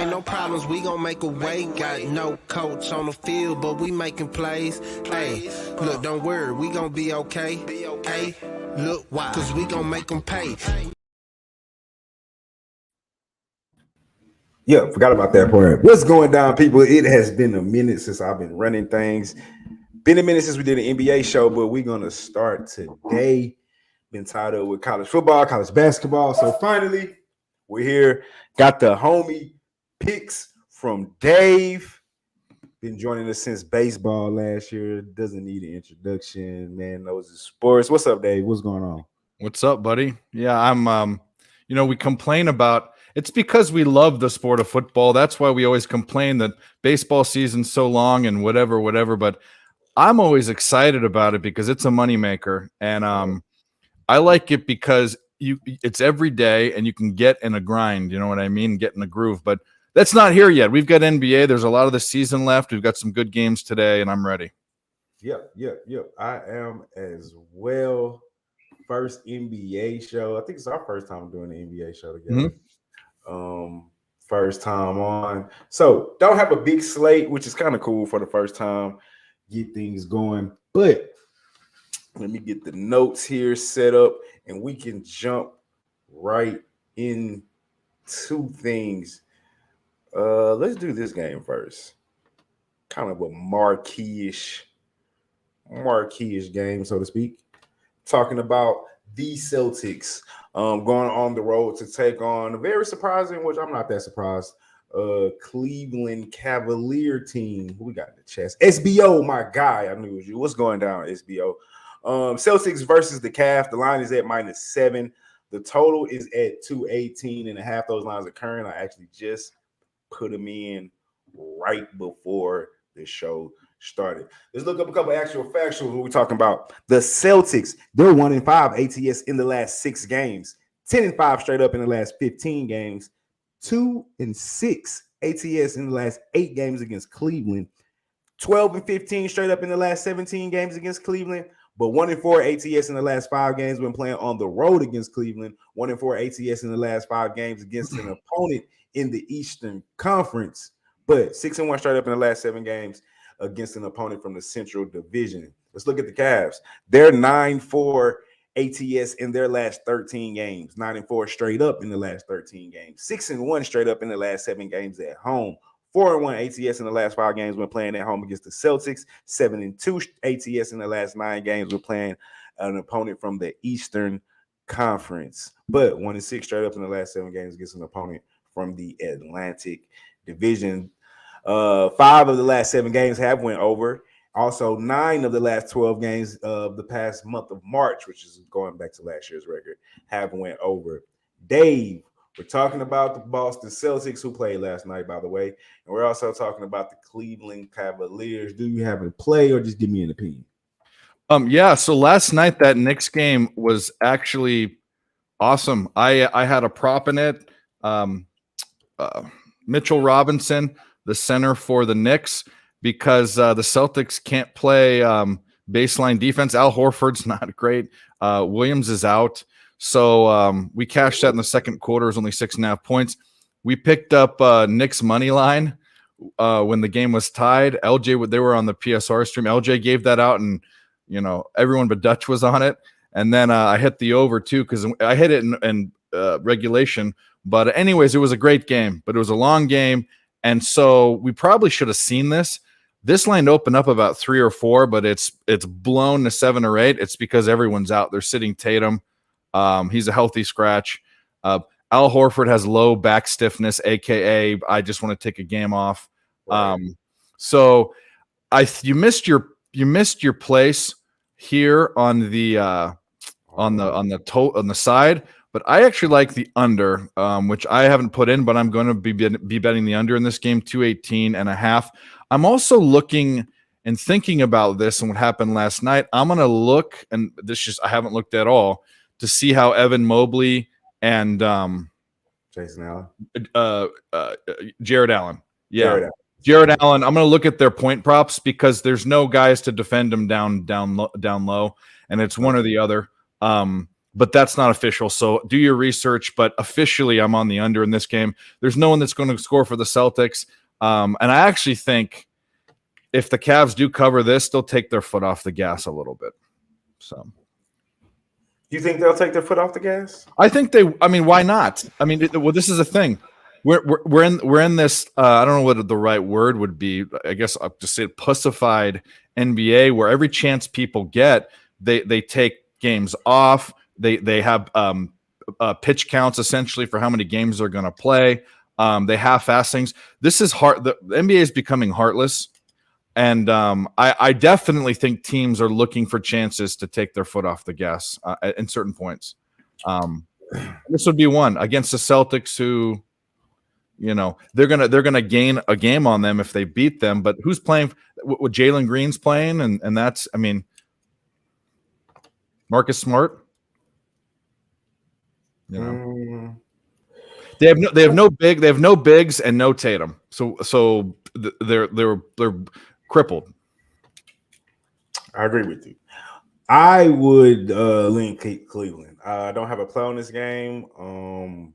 ain't no problems, we gon' make a way. Got no coach on the field, but we making plays. Hey, look, don't worry, we gon' be okay. Hey, look, why? Cause we gon' make them pay. Yeah, forgot about that part. What's going down, people? It has been a minute since I've been running things. Been a minute since we did an NBA show, but we're going to start today. Been tied up with college football, college basketball. So finally, we're here. Got the homie picks from Dave. Been joining us since baseball last year. Doesn't need an introduction. Man knows his sports. What's up, Dave? What's going on? What's up, buddy? Yeah, I'm we complain about it's because we love the sport of football. That's why we always complain that baseball season's so long and whatever. But I'm always excited about it because it's a moneymaker. And I like it because it's every day and you can get in a grind, you know what I mean? Get in a groove. But that's not here yet. We've got NBA. There's a lot of the season left. We've got some good games today, and I'm ready. Yep. I am as well. First NBA show. I think it's our first time doing the NBA show together. First time on. So don't have a big slate, which is kind of cool for the first time. Get things going. But let me get the notes here set up and we can jump right into things. Let's do this game first. Kind of a marquee-ish game, so to speak. Talking about the Celtics going on the road to take on a very surprising, which I'm not that surprised, Cleveland Cavalier team. Who we got in the chest? SBO, my guy. I knew it was you. What's going down, SBO? Celtics versus the Cavs. The line is at -7. The total is at 218.5. Those lines are current. I actually just put them in right before the show started. Let's look up a couple actual factuals. What we're talking about. The Celtics, they're 1-5 ATS in the last 6 games, 10-5 straight up in the last 15 games, 2-6 ATS in the last 8 games against Cleveland, 12-15 straight up in the last 17 games against Cleveland, but 1-4 ATS in the last 5 games when playing on the road against Cleveland, 1-4 ATS in the last 5 games against an opponent in the Eastern Conference, but 6-1 straight up in the last 7 games against an opponent from the Central Division. Let's look at the Cavs. They're 9-4 ATS in their last 13 games, 9-4 straight up in the last 13 games, 6-1 straight up in the last 7 games at home, 4-1 ATS in the last 5 games when playing at home against the Celtics, 7-2 ATS in the last 9 games when playing an opponent from the Eastern Conference, but 1-6 straight up in the last 7 games against an opponent from the Atlantic Division. 5 of the last 7 games have went over. Also, 9 of the last 12 games of the past month of March, which is going back to last year's record, have went over. Dave, we're talking about the Boston Celtics, who played last night, by the way. And we're also talking about the Cleveland Cavaliers. Do you have a play or just give me an opinion? Yeah, so last night that Knicks game was actually awesome. I had a prop in it. Mitchell Robinson, the center for the Knicks, because the Celtics can't play baseline defense. Al Horford's not great. Williams is out. So we cashed that in the second quarter. It was only 6.5 points. We picked up Knicks money line when the game was tied. LJ, they were on the PSR stream. LJ gave that out, and everyone but Dutch was on it. And then I hit the over too, because I hit it in regulation. But anyways, it was a great game, but it was a long game. And so we probably should have seen this. This line opened up about 3 or 4, but it's blown to 7 or 8. It's because everyone's out. They're sitting Tatum. He's a healthy scratch. Al Horford has low back stiffness, aka I just want to take a game off. Right. So you missed your place here on the side. But I actually like the under, which I haven't put in, but I'm going to be betting the under in this game, 218.5. I'm also looking and thinking about this and what happened last night. I'm going to look, and I haven't looked at all, to see how Evan Mobley and Jason Allen, Jared Allen, Jared Allen. I'm going to look at their point props because there's no guys to defend them down low, and it's one or the other. but that's not official. So do your research. But officially, I'm on the under in this game. There's no one that's going to score for the Celtics. And I actually think if the Cavs do cover this, they'll take their foot off the gas a little bit. So. You think they'll take their foot off the gas? I think they. I mean, why not? I mean, well, this is a thing. We're in this. I don't know what the right word would be. I guess I'll just say pussified NBA, where every chance people get, they take games off. They have pitch counts essentially for how many games they're going to play. They half-ass things. This is hard. The NBA is becoming heartless. And I definitely think teams are looking for chances to take their foot off the gas in certain points. This would be one against the Celtics, who, they're gonna gain a game on them if they beat them. But who's playing? What Jalen Green's playing, and that's, I mean, Marcus Smart. They have no bigs and no Tatum. So they're crippled. I agree with you. I would lean Cleveland. I don't have a play on this game.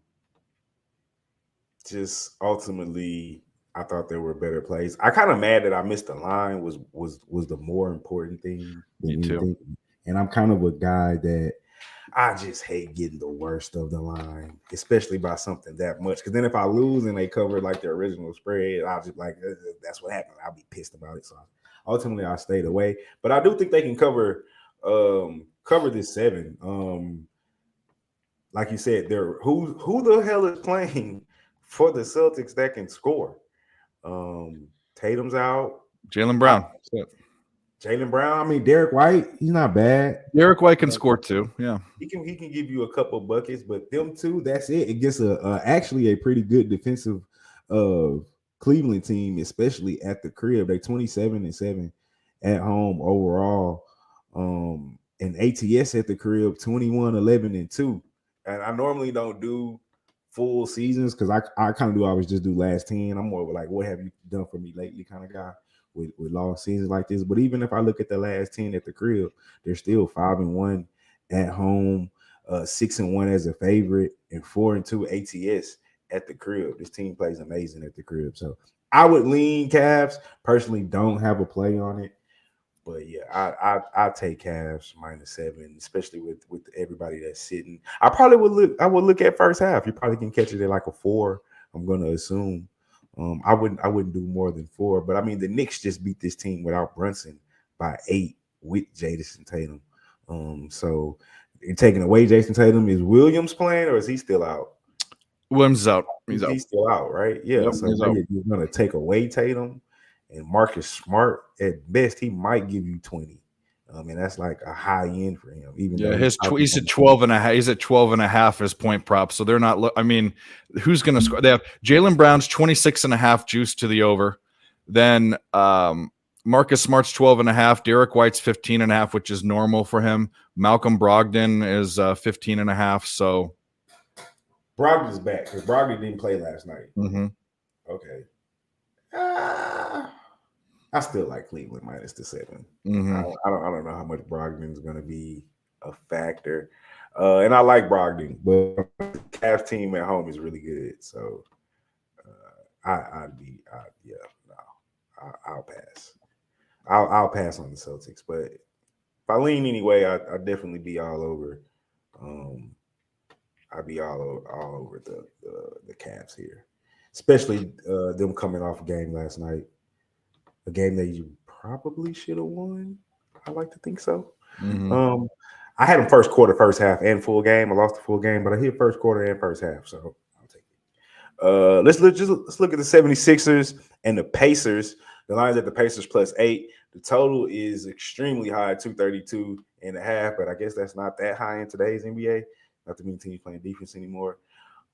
Just ultimately, I thought there were better plays. I kind of mad that I missed the line. Was the more important thing. Me too. And I'm kind of a guy that I just hate getting the worst of the line, especially by something that much. Because then if I lose and they cover like the original spread, I'll just like, that's what happened. I'll be pissed about it. So ultimately, I stayed away. But I do think they can cover this 7. Like you said, who the hell is playing for the Celtics that can score? Tatum's out. Jaylen Brown. Jaylen Brown. I mean, Derek White, he's not bad. Derek White can score too. Yeah, he can give you a couple buckets, but them two, that's it. It gets actually a pretty good defensive Cleveland team, especially at the crib. They 27-7 at home overall. And ATS at the crib 21-11-2. And I normally don't do full seasons because I kind of do always just do last 10. I'm more of like, what have you done for me lately kind of guy with long seasons like this. But even if I look at the last 10 at the crib, they're still 5-1 at home, 6-1 as a favorite, and 4-2 ATS at the crib. This team plays amazing at the crib. So I would lean Cavs. Personally, don't have a play on it. But yeah, I take Cavs -7, especially with everybody that's sitting. I would look at first half. You probably can catch it at like a 4. I'm gonna assume. I wouldn't do more than 4. But I mean, the Knicks just beat this team without Brunson by 8 with Jason Tatum. So you're taking away Jason Tatum. Is Williams playing or is he still out? Williams is out. He's still out, right? Yeah. Yep, so you're gonna take away Tatum. And Marcus Smart, at best, he might give you 20. And that's like a high end for him. Even he's at 12 and a half. He's at 12 and a half as point prop. So they're not. I mean, who's going to score? They have Jaylen Brown's 26.5 juice to the over. Then Marcus Smart's 12.5. Derek White's 15.5, which is normal for him. Malcolm Brogdon is 15.5. So Brogdon's back because Brogdon didn't play last night. Mm-hmm. Okay. I still like Cleveland -7. Mm-hmm. I don't know how much Brogdon is going to be a factor, and I like Brogdon, but the Cavs team at home is really good. So I'll pass. I'll pass on the Celtics, but if I lean anyway, I'll definitely be all over. I'd be all over the Cavs here, especially them coming off a game last night. A game that you probably should have won. I like to think so. Mm-hmm. I had them first quarter, first half, and full game. I lost the full game, but I hit first quarter and first half, so I'll take it. Let's look at the 76ers and the Pacers. The line's at the Pacers +8. The total is extremely high, 232.5, but I guess that's not that high in today's NBA. Not too many teams playing defense anymore.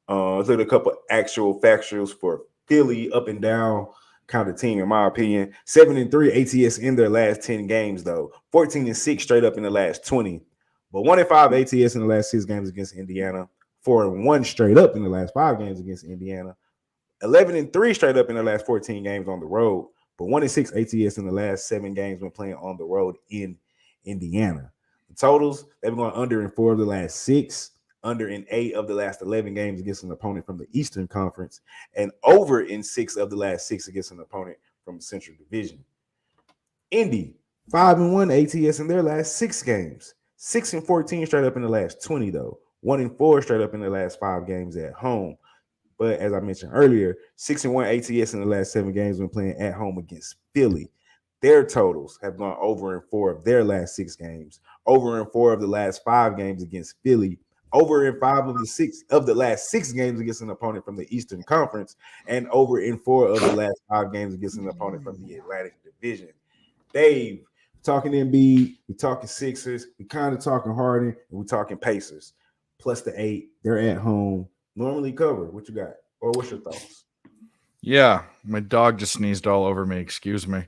Let's look at a couple actual factuals for Philly up and down kind of team, in my opinion. 7-3 ATS in their last 10 games, though. 14-6 straight up in the last 20. But 1-5 ATS in the last 6 games against Indiana. 4-1 straight up in the last 5 games against Indiana. 11-3 straight up in the last 14 games on the road. But 1-6 ATS in the last 7 games when playing on the road in Indiana. totals, they've been going under in 4 of the last 6, under in 8 of the last 11 games against an opponent from the Eastern Conference, and over in 6 of the last 6 against an opponent from the Central Division. Indy, 5-1 ATS in their last 6 games. 6-14 straight up in the last 20, though. 1-4 straight up in the last 5 games at home. But as I mentioned earlier, 6-1 ATS in the last 7 games when playing at home against Philly. Their totals have gone over in 4 of their last 6 games, over in 4 of the last 5 games against Philly, over in 5 of the last 6 games against an opponent from the Eastern Conference, and over in 4 of the last 5 games against an opponent from the Atlantic Division. Dave, talking Embiid, we're talking Sixers, we're kind of talking Harden, and we're talking Pacers. Plus the 8, they're at home. Normally cover. What you got? Or what's your thoughts? Yeah, my dog just sneezed all over me. Excuse me.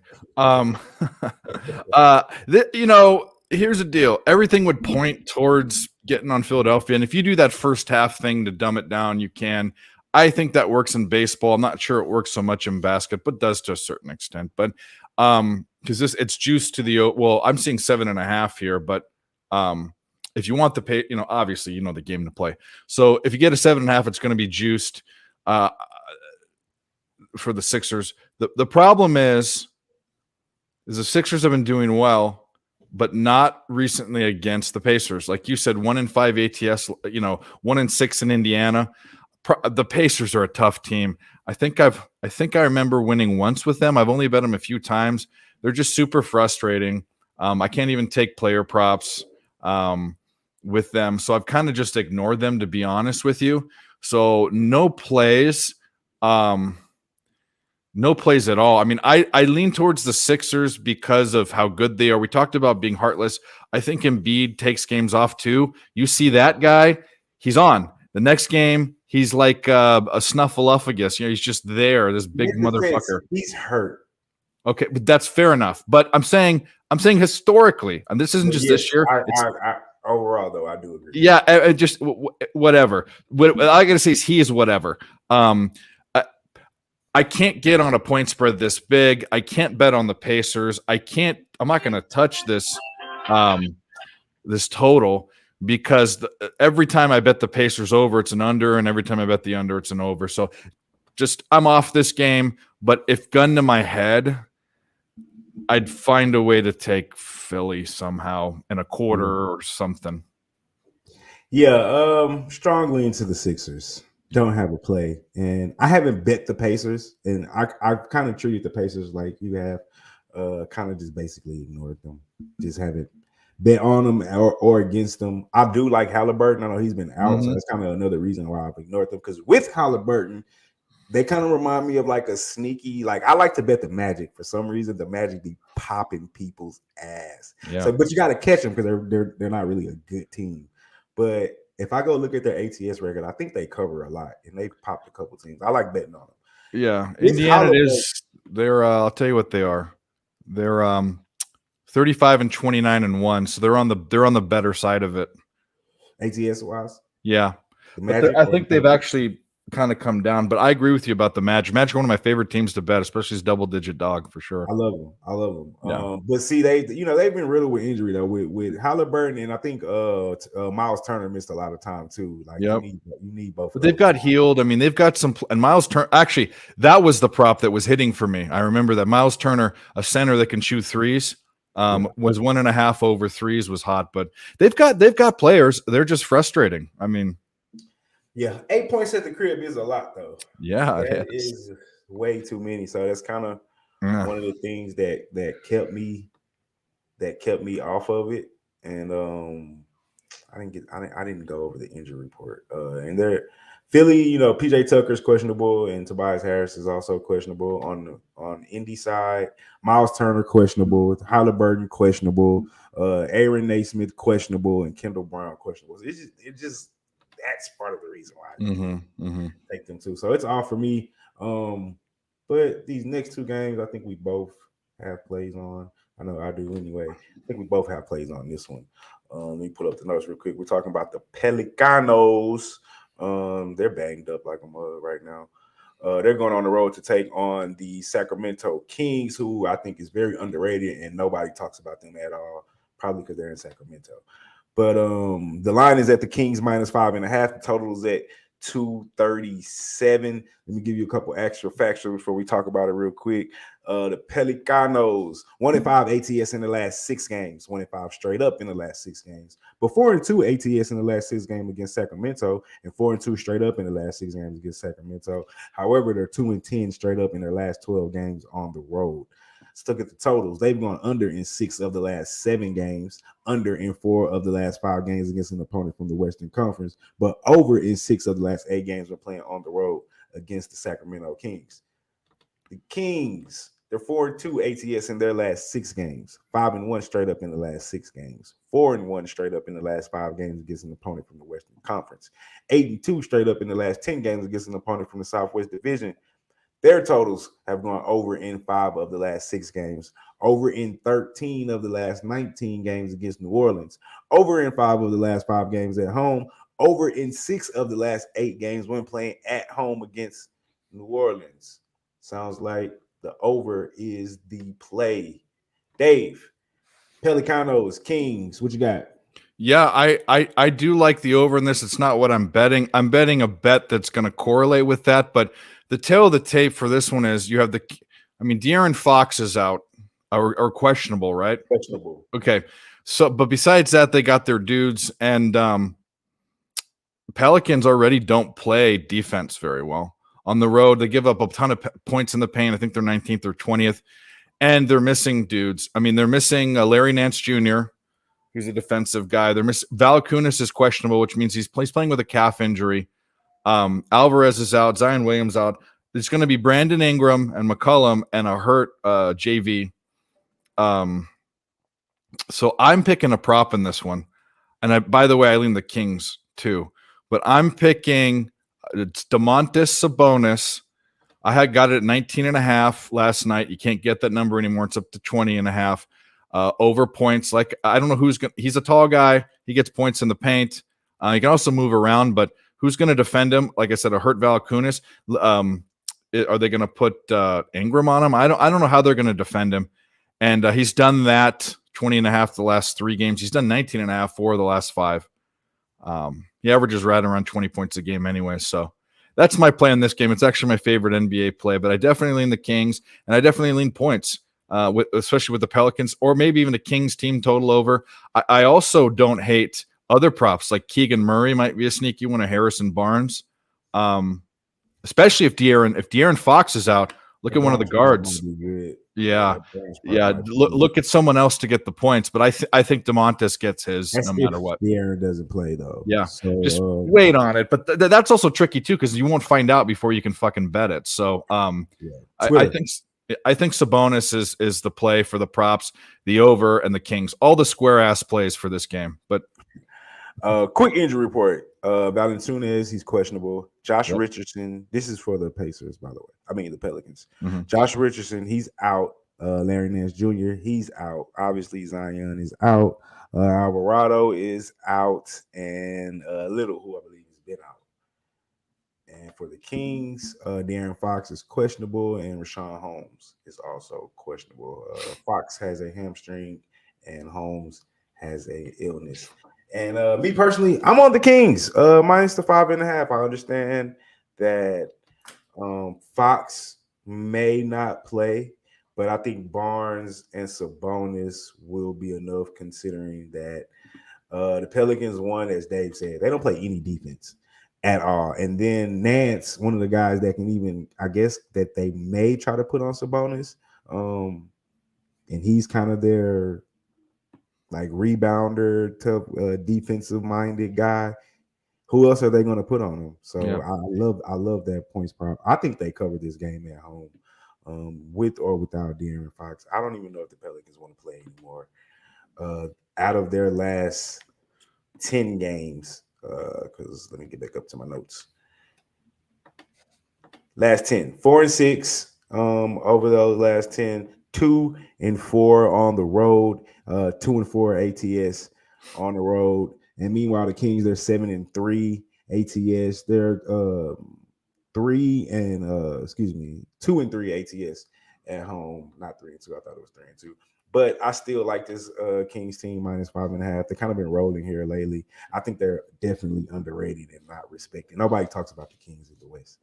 Here's the deal. Everything would point towards getting on Philadelphia, and if you do that first half thing to dumb it down, you can. I think that works in baseball. I'm not sure it works so much in basket, but does to a certain extent. But because it's juiced to the I'm seeing 7.5 here, but if you want the pay, obviously the game to play. So if you get a 7.5, it's going to be juiced for the Sixers. The problem is the Sixers have been doing well, but not recently against the Pacers. Like you said, 1-5 ATS, 1-6 in Indiana. The Pacers are a tough team. I think I remember winning once with them. I've only bet them a few times. They're just super frustrating. I can't even take player props with them. So I've kind of just ignored them, to be honest with you. So no plays at all. I mean, I lean towards the Sixers because of how good they are. We talked about being heartless. I think Embiid takes games off too. You see that guy, he's on. The next game, he's like a snuffleupagus. He's just there, this big motherfucker. He's hurt. Okay, but that's fair enough. But I'm saying historically, and this isn't just this year. Overall, though, I do agree. Yeah, just whatever. What I gotta say is he is whatever. I can't get on a point spread this big. I can't bet on the Pacers. I'm not gonna touch this this total because every time I bet the Pacers over, it's an under, and every time I bet the under, it's an over. So I'm off this game. But if gun to my head, I'd find a way to take Philly somehow in a quarter or something. Yeah, strongly into the Sixers. Don't have a play, and I haven't bet the Pacers, and I kind of treated the Pacers like you have, kind of just basically ignored them. Just haven't bet on them or against them. I do like Halliburton. I know he's been out, so that's kind of another reason why I've ignored them. Because with Halliburton, they kind of remind me of like a sneaky, like I like to bet the Magic for some reason. The Magic be popping people's ass. Yeah. So, but you got to catch them because they're not really a good team. But if I go look at their ATS record, I think they cover a lot, and they've popped a couple teams. I like betting on them. Yeah, Indiana is. They're. I'll tell you what they are. They're 35-29-1, so they're on the better side of it. ATS wise. Yeah, I think they've actually kind of come down, but I agree with you about the Magic. Magic, one of my favorite teams to bet, especially as double-digit dog for sure. I love them. Yeah. But see, they've been riddled with injury though with Halliburton, and I think Miles Turner missed a lot of time too. Like you need both. But they've got healed. I mean, they've got some. And Miles Turner, actually, that was the prop that was hitting for me. I remember that Miles Turner, a center that can shoot threes. Was 1.5 over threes was hot, but they've got players. They're just frustrating. I mean. Yeah, 8 points at the crib is a lot, though. Yeah, that is way too many. So that's kind of one of the things that kept me off of it. And I didn't go over the injury report. And they're Philly, PJ Tucker's questionable, and Tobias Harris is also questionable on Indy side. Miles Turner questionable, Halliburton questionable, Aaron Naismith questionable, and Kendall Brown questionable. It just that's part of the reason why I take them too. So it's all for me. But these next 2 games, I think we both have plays on. I know I do anyway. I think we both have plays on this one. Let me pull up the notes real quick. We're talking about the Pelicans. They're banged up like a mug right now. They're going on the road to take on the Sacramento Kings, who I think is very underrated and nobody talks about them at all. probably because they're in Sacramento. But the line is at the Kings -5.5. The total is at 237. Let me give you a couple extra factuals before we talk about it real quick. The Pelicanos 1-5 ATS in the last 6 games, 1-5 straight up in the last 6 games, but 4-2 ATS in the last 6 games against Sacramento, and 4-2 straight up in the last 6 games against Sacramento. However, they're 2-10 straight up in their last 12 games on the road. Let's look at the totals. They've gone under in 6 of the last 7 games, under in 4 of the last 5 games against an opponent from the Western Conference, but over in 6 of the last 8 games when playing on the road against the Sacramento Kings. The Kings, they're 4-2 ATS in their last 6 games, 5-1 straight up in the last 6 games, 4-1 straight up in the last 5 games against an opponent from the Western Conference, 8-2 straight up in the last 10 games against an opponent from the Southwest Division. Their totals have gone over in 5 of the last 6 games, over in 13 of the last 19 games against New Orleans, over in 5 of the last 5 games at home, over in 6 of the last 8 games when playing at home against New Orleans. Sounds like the over is the play. Dave, Pelicanos, Kings, what you got? Yeah, I do like the over in this. It's not what I'm betting. I'm betting a bet that's going to correlate with that. But the tail of the tape for this one is you have De'Aaron Fox is out or questionable, right? Questionable. Okay. So, but besides that, they got their dudes, and Pelicans already don't play defense very well on the road. They give up a ton of points in the paint. I think they're 19th or 20th, and they're missing dudes. I mean, they're missing Larry Nance Jr. He's a defensive guy. They're Valanciunas is questionable, which means he's playing with a calf injury. Alvarez is out. Zion Williams out. It's going to be Brandon Ingram and McCollum and a hurt JV. So I'm picking a prop in this one. And by the way, I lean the Kings too. But I'm picking it's Domantas Sabonis. I had got it at 19.5 last night. You can't get that number anymore. It's up to 20.5. Over points. Like, I don't know who's going to, he's a tall guy. He gets points in the paint. He can also move around, but who's going to defend him? Like I said, a hurt Valanciunas. Are they going to put Ingram on him? I don't know how they're going to defend him. And he's done that 20.5 the last 3 games. He's done 19.5 for the last 5. He averages right around 20 points a game anyway. So that's my play in this game. It's actually my favorite NBA play, but I definitely lean the Kings, and I definitely lean points. Especially with the Pelicans, or maybe even the Kings team total over. I also don't hate other props, like Keegan Murray might be a sneaky one, of Harrison Barnes. Especially if De'Aaron Fox is out. Look at one of the guards. Yeah. Look at someone else to get the points, but I think DeMontis gets his no matter what. De'Aaron doesn't play though. Yeah, so, just wait on it. But that's also tricky too, because you won't find out before you can fucking bet it. So I think Sabonis is the play for the props, the over, and the Kings. All the square ass plays for this game. But quick injury report. Valanciunas, he's questionable. Josh Richardson, this is for the Pacers, by the way. I mean the Pelicans. Mm-hmm. Josh Richardson, he's out. Larry Nance Jr., he's out. Obviously, Zion is out. Alvarado is out, and Little, who I believe has been out. And for the Kings, De'Aaron Fox is questionable, and Rashawn Holmes is also questionable. Fox has a hamstring, and Holmes has a illness. And me personally, I'm on the Kings, minus the 5.5. I understand that Fox may not play, but I think Barnes and Sabonis will be enough, considering that the Pelicans, one, as Dave said, they don't play any defense at all. And then Nance, one of the guys that can even, I guess, that they may try to put on Sabonis. And he's kind of their like rebounder, tough, defensive-minded guy. Who else are they going to put on him? So yeah. I love that points prop. I think they cover this game at home, with or without De'Aaron Fox. I don't even know if the Pelicans want to play anymore. Out of their last 10 games, because let me get back up to my notes. Last 10, 4-6 over those last 10, 2-4 on the road, 2-4 ATS on the road. And meanwhile, the Kings, they're 7-3 ATS. They're 2-3 ATS at home. Not 3-2. I thought it was 3-2. But I still like this Kings team -5.5. They've kind of been rolling here lately. I think they're definitely underrated and not respected. Nobody talks about the Kings of the West.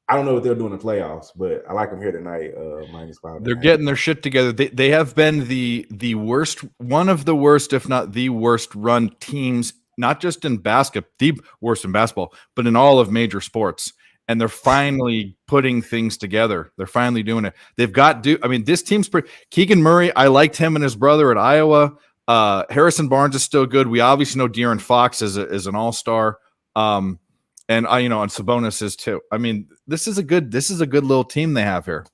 I don't know what they're doing in the playoffs, but I like them here tonight. -5.5. They're getting their shit together. They have been the worst, one of the worst, if not the worst run teams, not just in basket, the worst in basketball, but in all of major sports. And they're finally putting things together. They're finally doing it. They've got this team's pretty. Keegan Murray, I liked him and his brother at Iowa. Harrison Barnes is still good. We obviously know De'Aaron Fox is an all-star. And and Sabonis is too. I mean, this is a good little team they have here.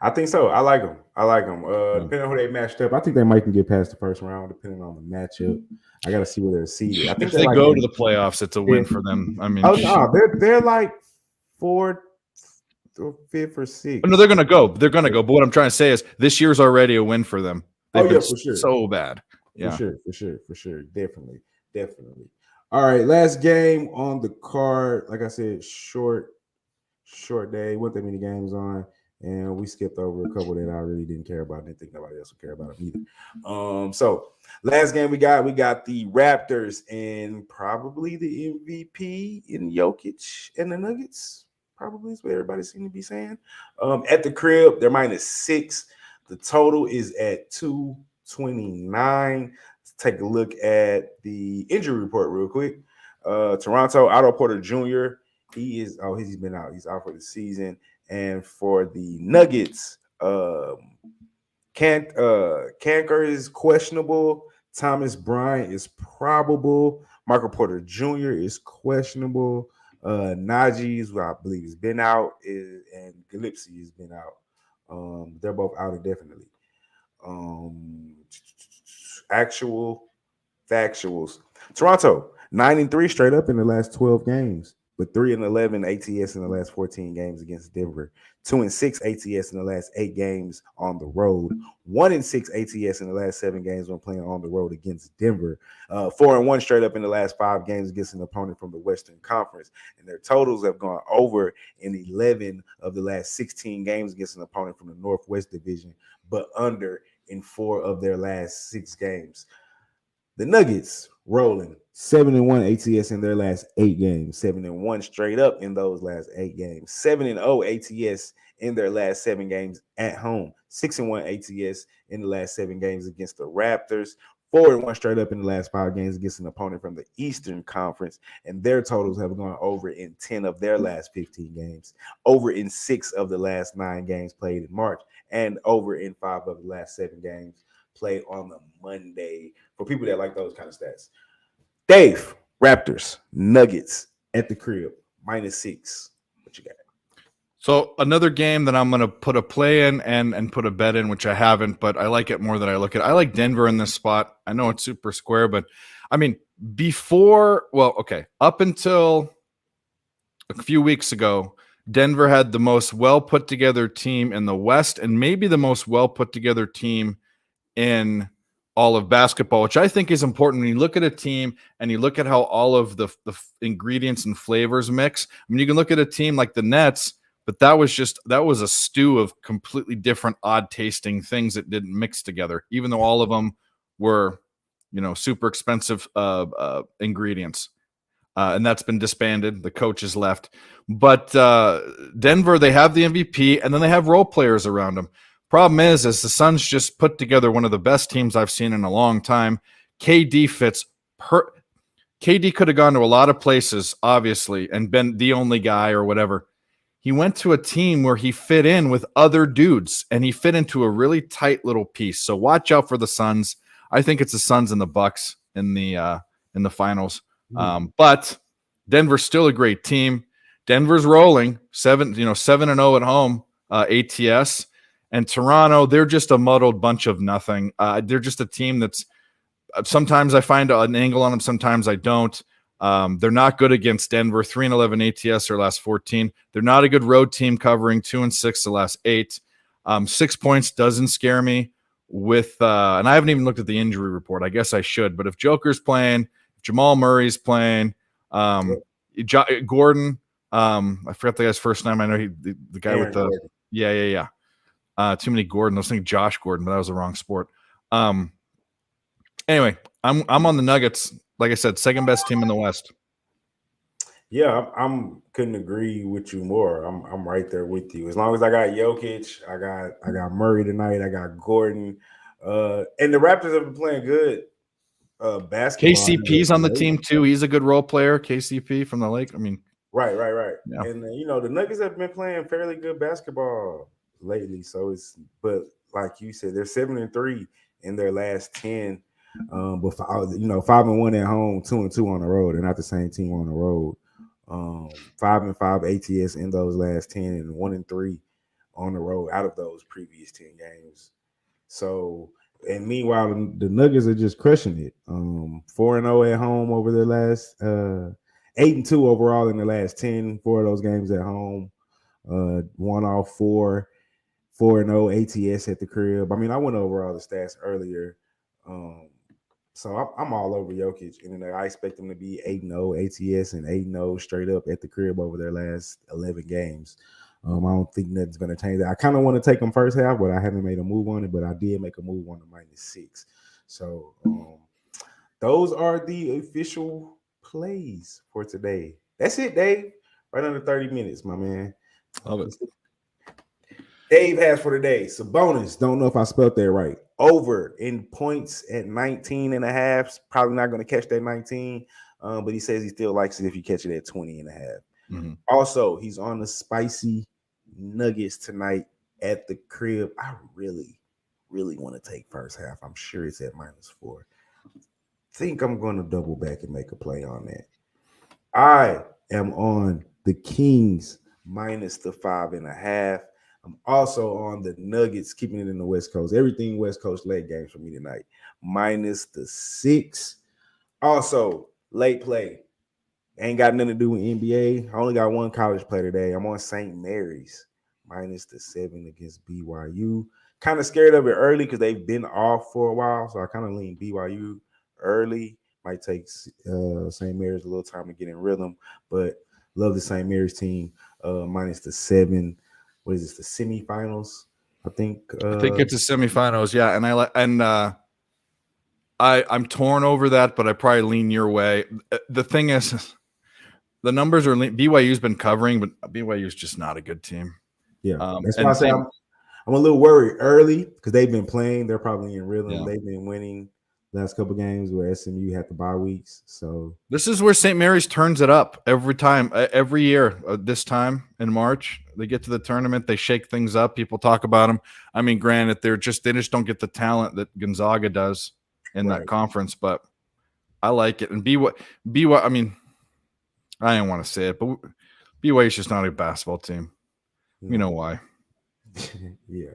I think so. I like them. Depending on who they matched up, I think they might can get past the first round, depending on the matchup. I got to see where they're seeded. I think if they go to the playoffs, it's a win for them. I mean, they're like 4th or 5th or 6th. No, they're gonna go. They're gonna go. But what I'm trying to say is, this year's already a win for them. They've been for sure. So bad. Yeah, for sure. Definitely. All right, last game on the card. Like I said, short day. Wasn't that many games on. And we skipped over a couple that I really didn't care about. Didn't think nobody else would care about them either. So last game we got the Raptors and probably the MVP in Jokic and the Nuggets. Probably is what everybody seems to be saying. At the crib, they're -6. The total is at 229. Let's take a look at the injury report real quick. Toronto, Otto Porter Jr. He's been out. He's out for the season. And for the Nuggets, Canker is questionable. Thomas Bryant is probable. Michael Porter Jr. is questionable. Najee's, who I believe has been out, and Gillespie has been out. They're both out indefinitely. Factuals. Toronto, 9-3 straight up in the last 12 games. But 3-11 ATS in the last 14 games against Denver. 2-6 ATS in the last 8 games on the road. 1-6 ATS in the last 7 games when playing on the road against Denver. 4-1 straight up in the last 5 games against an opponent from the Western Conference. And their totals have gone over in 11 of the last 16 games against an opponent from the Northwest Division, but under in 4 of their last 6 games. The Nuggets rolling 7-1 ATS in their last 8 games, 7-1 straight up in those last 8 games, 7-0 ATS in their last 7 games at home, 6-1 ATS in the last 7 games against the Raptors, 4-1 straight up in the last 5 games against an opponent from the Eastern Conference, and their totals have gone over in 10 of their last 15 games, over in 6 of the last 9 games played in March, and over in 5 of the last 7 games played on the Monday. For people that like those kind of stats. Dave, Raptors, Nuggets at the crib, -6. What you got? So another game that I'm going to put a play in and put a bet in, which I haven't, but I like it more than I look at. I like Denver in this spot. I know it's super square, but I mean, up until a few weeks ago, Denver had the most well put together team in the West and maybe the most well put together team in all of basketball, which I think is important when you look at a team and you look at how all of the ingredients and flavors mix. I mean, you can look at a team like the Nets, but that was a stew of completely different, odd tasting things that didn't mix together, even though all of them were, super expensive ingredients. And that's been disbanded. The coach has left. But Denver, they have the MVP, and then they have role players around them. Problem is the Suns just put together one of the best teams I've seen in a long time. KD fits KD could have gone to a lot of places, obviously, and been the only guy or whatever. He went to a team where he fit in with other dudes, and he fit into a really tight little piece. So watch out for the Suns. I think it's the Suns and the Bucks in the finals. But Denver's still a great team. Denver's rolling 7-0 at home, ATS. And Toronto, they're just a muddled bunch of nothing. They're just a team that's sometimes I find an angle on them, sometimes I don't. They're not good against Denver. 3-11 ATS their last 14. They're not a good road team, covering 2-6 the last 8. 6 points doesn't scare me. And I haven't even looked at the injury report. I guess I should. But if Joker's playing, if Jamal Murray's playing, Gordon, I forgot the guy's first name. I know the guy Aaron with the Gordon. Yeah. Too many Gordon. I was thinking Josh Gordon, but that was the wrong sport. Anyway, I'm on the Nuggets. Like I said, second best team in the West. Yeah, I'm couldn't agree with you more. I'm right there with you. As long as I got Jokic, I got Murray tonight, I got Gordon. And the Raptors have been playing good basketball. KCP's on the team too. He's a good role player. KCP from the Lake. I mean, right. Yeah. And the Nuggets have been playing fairly good basketball lately. So but like you said, they're 7-3 in their last 10. But 5-1 at home, 2-2 on the road. They're not the same team on the road. 5-5 ATS in those last 10 and 1-3 on the road out of those previous 10 games. So, and meanwhile, the Nuggets are just crushing it. 4-0 at home over their last 8-2 overall in the last 10. 4 of those games at home. 1-4, 4-0 ATS at the crib. I mean, I went over all the stats earlier. So I'm all over Jokic, and I expect them to be 8-0 ATS and 8-0 straight up at the crib over their last 11 games. I don't think nothing's going to change that. I kind of want to take them first half, but I haven't made a move on it. But I did make a move on the -6. So those are the official plays for today. That's it, Dave. Right under 30 minutes, my man. Love it. Dave has for today. Sabonis, don't know if I spelled that right. Over in points at 19.5. Probably not going to catch that 19. But he says he still likes it if you catch it at 20.5. Mm-hmm. Also, he's on the spicy nuggets tonight at the crib. I really, really want to take first half. I'm sure it's at -4. Think I'm going to double back and make a play on that. I am on the Kings -5.5. I'm also on the Nuggets, keeping it in the West Coast. Everything West Coast late games for me tonight. -6. Also, late play. Ain't got nothing to do with NBA. I only got one college play today. I'm on St. Mary's -7 against BYU. Kind of scared of it early because they've been off for a while. So I kind of lean BYU early. Might take St. Mary's a little time to get in rhythm. But love the St. Mary's team. -7. What is this? The semifinals? I think it's the semifinals. Yeah, and I'm torn over that, but I probably lean your way. The thing is, the numbers are BYU's been covering, but BYU's just not a good team. Yeah, that's why I say I'm a little worried early because they've been playing. They're probably in rhythm. Yeah. They've been winning last couple of games where SMU had the bye weeks. So this is where St. Mary's turns it up every time, every year. This time in March, they get to the tournament, they shake things up. People talk about them. I mean, granted, they just don't get the talent that Gonzaga does in that conference, but I like it. And BYU, I mean, I didn't want to say it, but BYU is just not a basketball team. You know why? Yeah.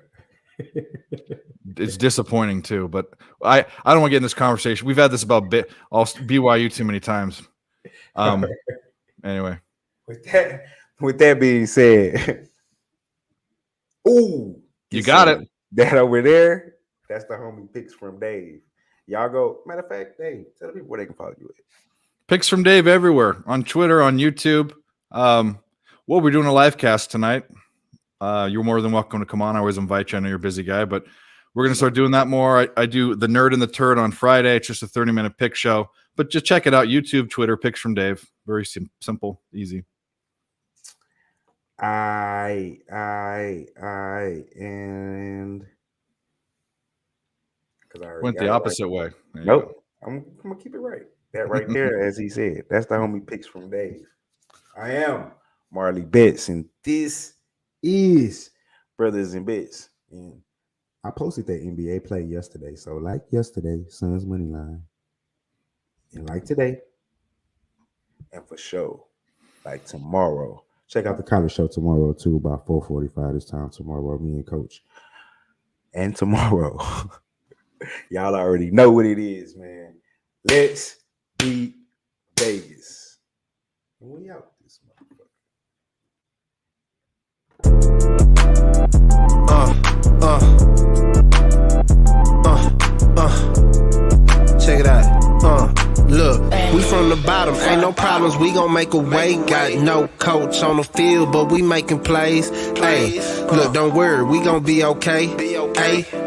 It's disappointing too, but I don't want to get in this conversation. We've had this about BYU too many times. Anyway, with that being said, ooh, you got it. That over there, that's the homie picks from Dave. Y'all go. Matter of fact, Dave, tell the people where they can follow you at. Picks from Dave everywhere on Twitter, on YouTube. We're doing a live cast tonight. You're more than welcome to come on. I always invite you. I know you're a busy guy, but we're going to start doing that more. I do the Nerd and the Turd on Friday. It's just a 30-minute pick show, but just check it out. YouTube, Twitter, Picks from Dave. Very simple, easy. And because I went the opposite way. Nope. I'm going to keep it right. That right there, as he said, that's the homie Picks from Dave. I am Marley Betts, and this is Brothers and Bits. And I posted that NBA play yesterday. So like yesterday, Suns money line. And like today. And for sure, like tomorrow. Check out the college show tomorrow too, about 4:45 this time tomorrow. Me and Coach. And tomorrow. Y'all already know what it is, man. Let's beat Vegas. And we out this motherfucker. Check it out. Look, we from the bottom, ain't no problems, we gon' make a way. Got no coach on the field, but we making plays. Hey, look, don't worry, we gon' be okay. Hey.